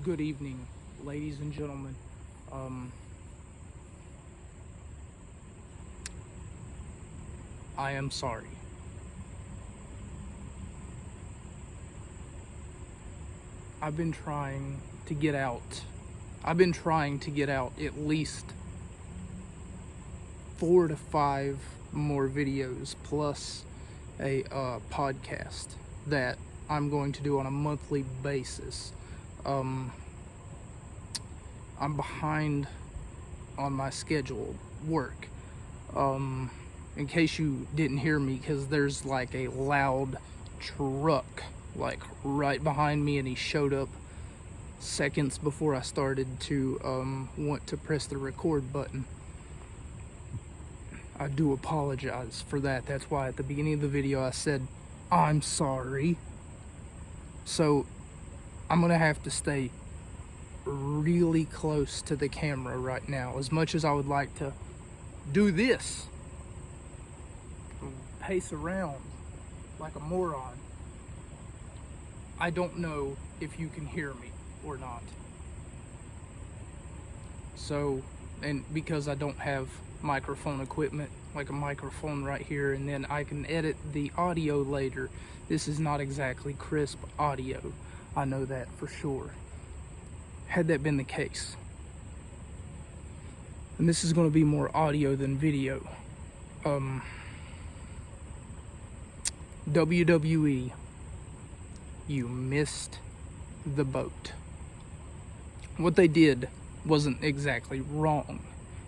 Good evening, ladies and gentlemen. I am sorry. I've been trying to get out. I've been trying to get out at least 4 to 5 more videos plus a podcast that I'm going to do on a monthly basis. I'm behind on my scheduled work. In case you didn't hear me, because there's like a loud truck like right behind me, and he showed up seconds before I started to want to press the record button. I do apologize for that. That's why at the beginning of the video I said I'm sorry. So I'm gonna have to stay really close to the camera right now. As much as I would like to do this, pace around like a moron, I don't know if you can hear me or not. So, and because I don't have microphone equipment, like a microphone right here, and then I can edit the audio later, this is not exactly crisp audio. I know that for sure. Had that been the case, and this is going to be more audio than video. WWE, you missed the boat. What they did wasn't exactly wrong.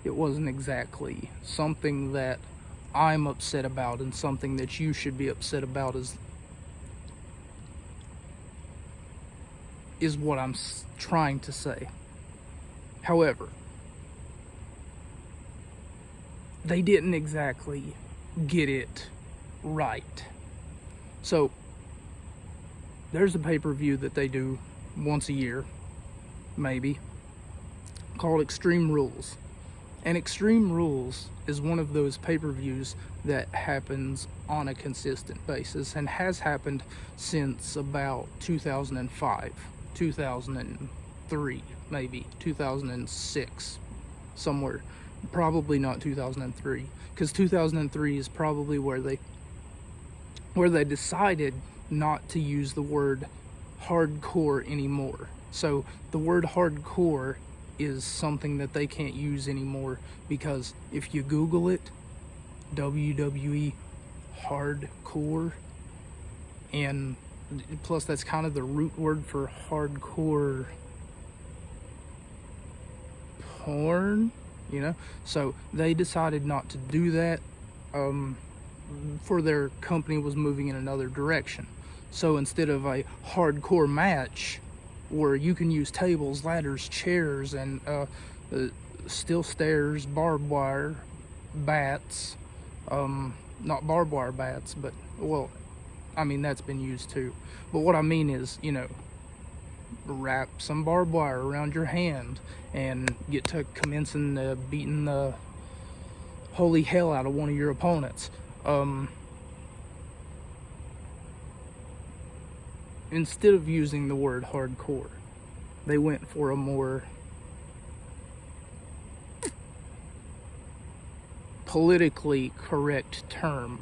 It wasn't exactly something that I'm upset about, and something that you should be upset about is what I'm trying to say. However, they didn't exactly get it right. So there's a pay-per-view that they do once a year, maybe, called Extreme Rules. And Extreme Rules is one of those pay-per-views that happens on a consistent basis, and has happened since about 2005, 2003, maybe 2006, somewhere. Probably not 2003, because 2003 is probably where they decided not to use the word hardcore anymore. So the word hardcore is something that they can't use anymore, because if you Google it, WWE hardcore, and plus that's kind of the root word for hardcore porn, so they decided not to do that, for their company was moving in another direction. So instead of a hardcore match where you can use tables, ladders, chairs, and steel stairs, barbed wire, bats, not barbed wire bats, but, well, I mean, that's been used too. But what I mean is, wrap some barbed wire around your hand and get to commencing beating the holy hell out of one of your opponents. Instead of using the word hardcore, they went for a more politically correct term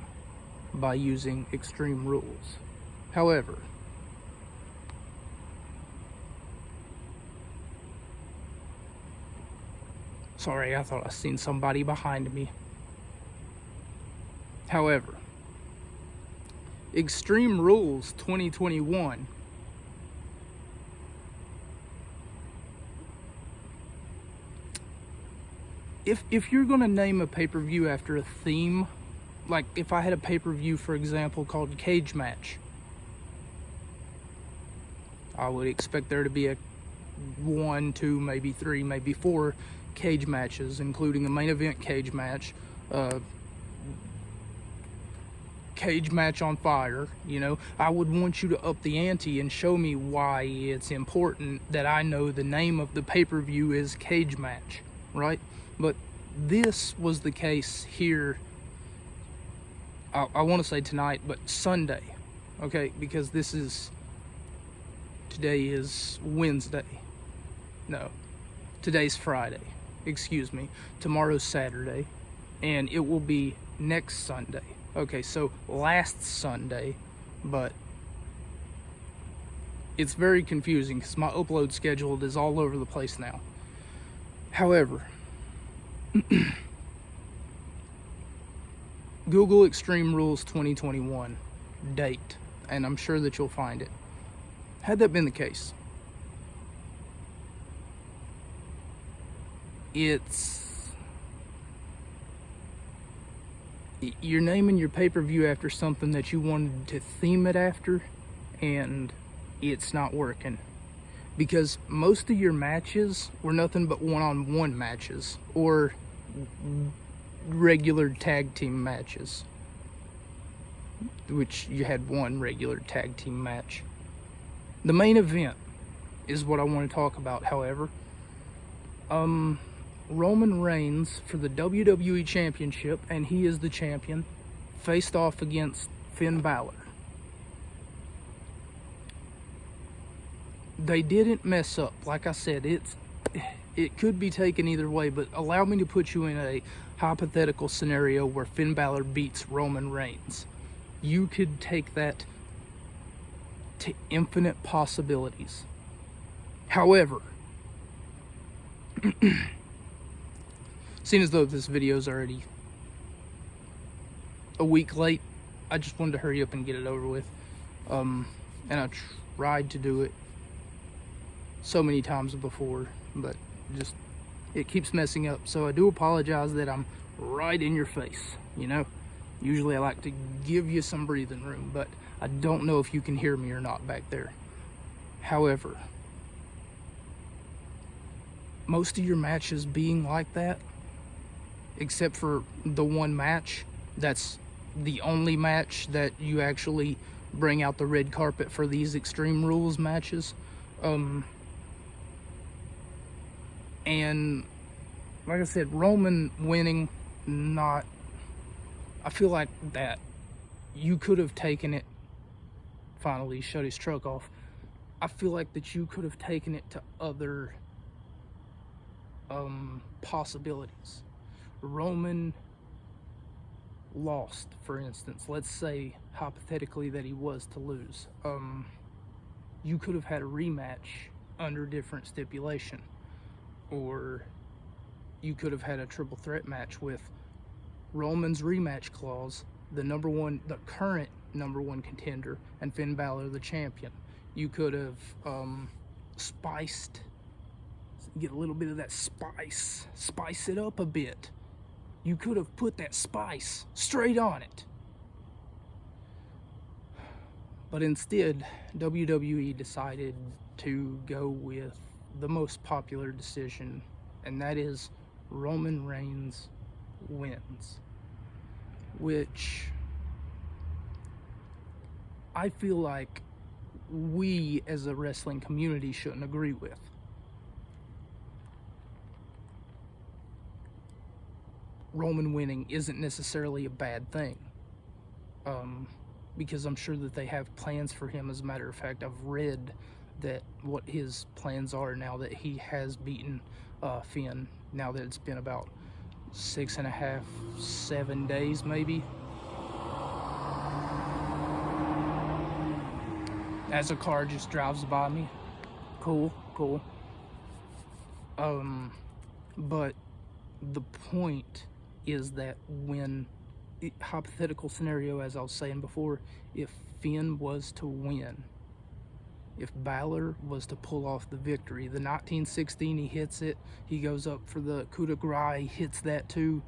by using Extreme Rules. However, sorry, I thought I seen somebody behind me. However, Extreme Rules 2021 if you're gonna name a pay-per-view after a theme, like if I had a pay-per-view, for example, called Cage Match, I would expect there to be a 1, 2, maybe 3, maybe 4 cage matches, including a main event cage match, cage match on fire. I would want you to up the ante and show me why it's important that I know the name of the pay-per-view is Cage Match, right? But this was the case here, I want to say tonight, but Sunday, okay, because today is Wednesday. No, today's Friday. Excuse me. Tomorrow's Saturday, and it will be next Sunday. Okay, so last Sunday, but it's very confusing because my upload schedule is all over the place now. However, Google Extreme Rules 2021 date, and I'm sure that you'll find it. Had that been the case, you're naming your pay-per-view after something that you wanted to theme it after, and it's not working. Because most of your matches were nothing but one-on-one matches or regular tag team matches, which you had one regular tag team match. The main event is what I want to talk about, however. Roman Reigns for the WWE Championship, and he is the champion, faced off against Finn Balor. They didn't mess up. Like I said, it could be taken either way, but allow me to put you in a hypothetical scenario where Finn Balor beats Roman Reigns. You could take that to infinite possibilities. However, seeing as though this video is already a week late, I just wanted to hurry up and get it over with. And I tried to do it so many times before, but just it keeps messing up. So I do apologize that I'm right in your face, you know. Usually I like to give you some breathing room, but I don't know if you can hear me or not back there. However, most of your matches being like that, except for the one match, that's the only match that you actually bring out the red carpet for these Extreme Rules matches. And like I said, Roman winning, I feel like that you could have taken it, finally shut his truck off. I feel like that you could have taken it to other possibilities. Roman lost, for instance. Let's say hypothetically that he was to lose. You could have had a rematch under different stipulation, or you could have had a triple threat match with Roman's rematch clause, the current number one contender, and Finn Balor the champion. You could have get a little bit of that spice it up a bit. You could have put that spice straight on it. But instead, WWE decided to go with the most popular decision, and that is Roman Reigns wins. Which I feel like we as a wrestling community shouldn't agree with. Roman winning isn't necessarily a bad thing, because I'm sure that they have plans for him. As a matter of fact, I've read that what his plans are now that he has beaten Finn, now that it's been about 6.5, 7 days maybe. As a car just drives by me. Cool. But the point is that when, hypothetical scenario as I was saying before, if Finn was to win, if Balor was to pull off the victory, the 1916, he hits it, he goes up for the coup de grace, he hits that too,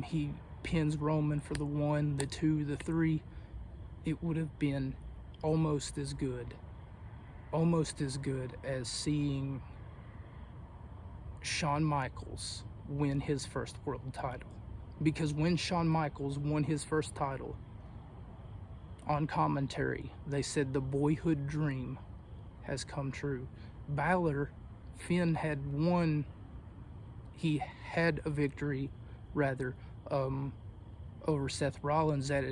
he pins Roman for the 1, the 2, the 3, it would have been almost as good as seeing Shawn Michaels win his first world title. Because when Shawn Michaels won his first title, on commentary, they said the boyhood dream has come true. Balor, Finn had won, he had a victory, rather, over Seth Rollins at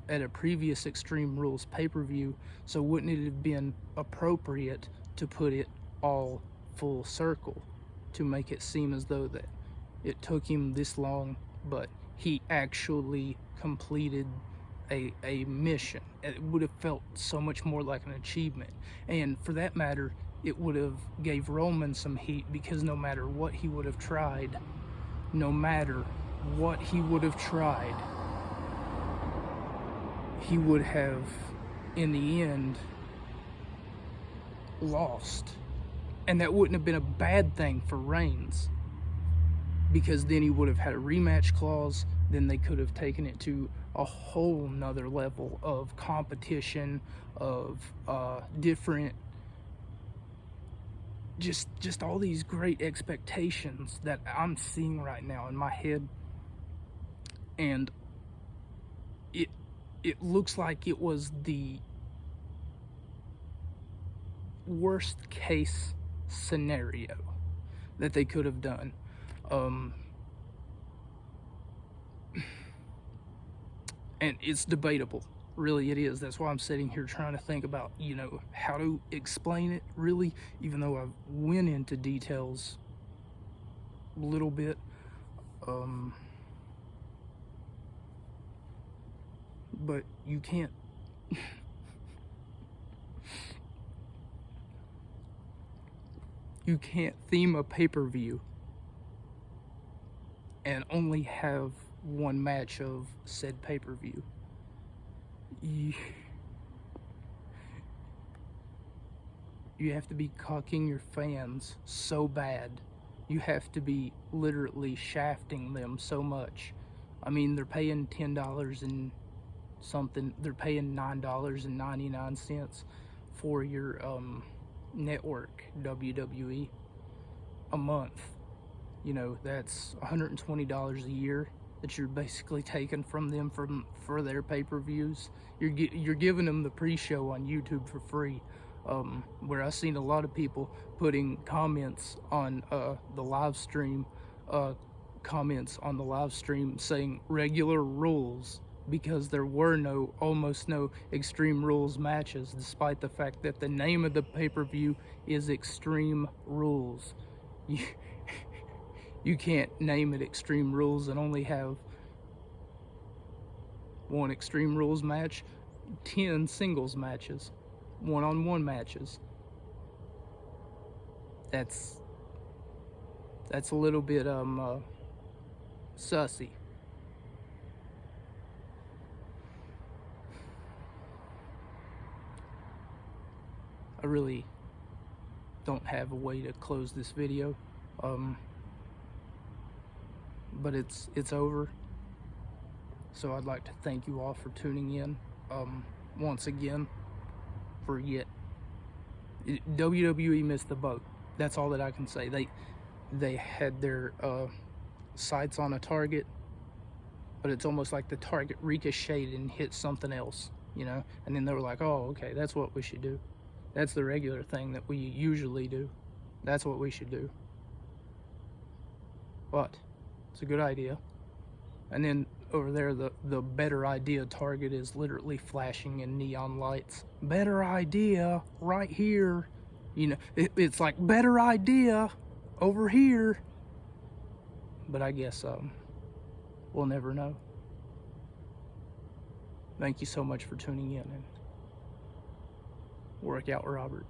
a previous Extreme Rules pay-per-view, so wouldn't it have been appropriate to put it all full circle to make it seem as though that it took him this long, but he actually completed a mission. It would have felt so much more like an achievement. And for that matter, it would have gave Roman some heat, because no matter what he would have tried, he would have, in the end, lost. And that wouldn't have been a bad thing for Reigns, because then he would have had a rematch clause. Then they could have taken it to a whole nother level of competition, of different, just all these great expectations that I'm seeing right now in my head. And it looks like it was the worst case scenario that they could have done. And it's debatable, really it is. That's why I'm sitting here trying to think about, how to explain it, really, even though I went into details a little bit. But you can't you can't theme a pay-per-view and only have one match of said pay-per-view. You have to be cocking your fans so bad. You have to be literally shafting them so much. I mean, they're paying $10 and something. They're paying $9.99 for your network, WWE, a month. That's $120 a year that you're basically taking from them for their pay-per-views. You're giving them the pre-show on YouTube for free. Where I've seen a lot of people putting comments on the live stream, saying regular rules, because there were almost no Extreme Rules matches, despite the fact that the name of the pay-per-view is Extreme Rules. You can't name it Extreme Rules and only have one Extreme Rules match, 10 singles matches, one-on-one matches. That's a little bit sussy. I really don't have a way to close this video, but it's over. So I'd like to thank you all for tuning in once again. WWE missed the boat. That's all that I can say. They had their sights on a target, but it's almost like the target ricocheted and hit something else, and then they were like, oh, okay, that's what we should do. That's the regular thing that we usually do. That's what we should do. But it's a good idea. And then over there, the better idea target is literally flashing in neon lights. Better idea right here. It's like better idea over here. But I guess we'll never know. Thank you so much for tuning in, and work out, Robert.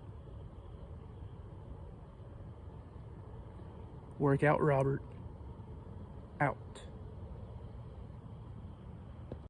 Work out, Robert. Out.